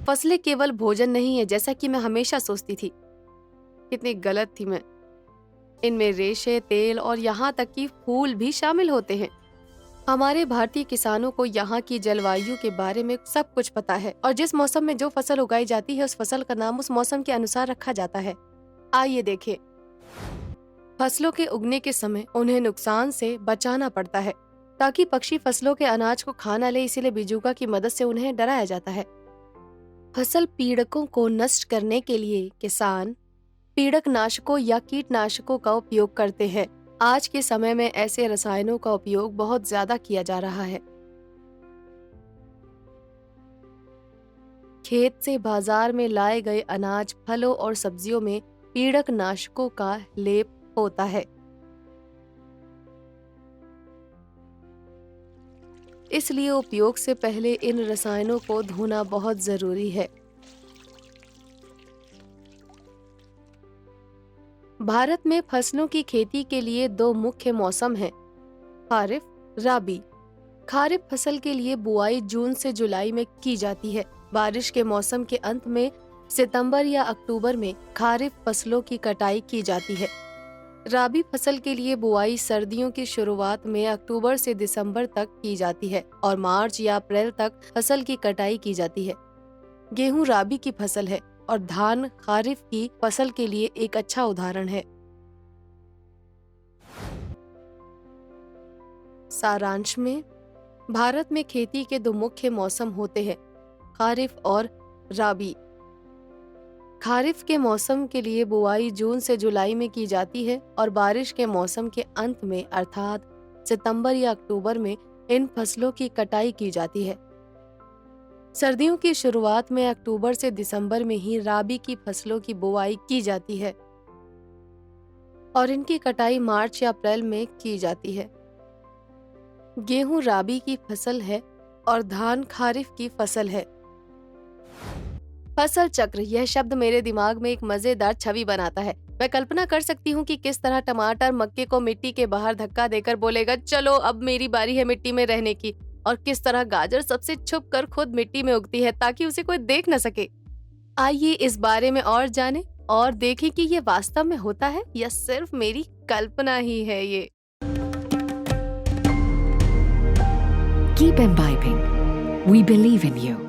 फसलें केवल भोजन नहीं है जैसा कि मैं हमेशा सोचती थी। कितनी गलत थी मैं। इनमें रेशे, तेल और यहाँ तक कि फूल भी शामिल होते हैं। हमारे भारतीय किसानों को यहाँ की जलवायु के बारे में सब कुछ पता है और जिस मौसम में जो फसल उगाई जाती है उस फसल का नाम उस मौसम के अनुसार रखा जाता है। आइए देखें। फसलों के उगने के समय उन्हें नुकसान से बचाना पड़ता है ताकि पक्षी फसलों के अनाज को खा न ले, इसीलिए बीजुका की मदद से उन्हें डराया जाता है। फसल पीड़कों को नष्ट करने के लिए किसान पीड़कनाशकों या कीटनाशकों का उपयोग करते हैं। आज के समय में ऐसे रसायनों का उपयोग बहुत ज्यादा किया जा रहा है। खेत से बाजार में लाए गए अनाज, फलों और सब्जियों में पीड़कनाशकों का लेप होता है। इसलिए उपयोग से पहले इन रसायनों को धोना बहुत जरूरी है। भारत में फसलों की खेती के लिए दो मुख्य मौसम हैं, खारिफ, राबी। खारिफ फसल के लिए बुआई जून से जुलाई में की जाती है। बारिश के मौसम के अंत में सितंबर या अक्टूबर में खारिफ फसलों की कटाई की जाती है। राबी फसल के लिए बुआई सर्दियों की शुरुआत में अक्टूबर से दिसंबर तक की जाती है और मार्च या अप्रैल तक फसल की कटाई की जाती है। गेहूं राबी की फसल है और धान खारिफ की फसल के लिए एक अच्छा उदाहरण है। सारांश में, भारत में खेती के दो मुख्य मौसम होते हैं, खारिफ और राबी। खारिफ के मौसम के लिए बुआई जून से जुलाई में की जाती है और बारिश के मौसम के अंत में अर्थात सितंबर या अक्टूबर में इन फसलों की कटाई की जाती है। सर्दियों की शुरुआत में अक्टूबर से दिसंबर में ही राबी की फसलों की बुआई की जाती है और इनकी कटाई मार्च या अप्रैल में की जाती है। गेहूं राबी की फसल है और धान खारिफ की फसल है। फसल चक्र, यह शब्द मेरे दिमाग में एक मजेदार छवि बनाता है। मैं कल्पना कर सकती हूँ कि किस तरह टमाटर मक्के को मिट्टी के बाहर धक्का देकर बोलेगा, चलो अब मेरी बारी है मिट्टी में रहने की, और किस तरह गाजर सबसे छुप कर खुद मिट्टी में उगती है ताकि उसे कोई देख न सके। आइए इस बारे में और जानें और देखें कि ये वास्तव में होता है या सिर्फ मेरी कल्पना ही है ये। Keep imbibing. We believe in you.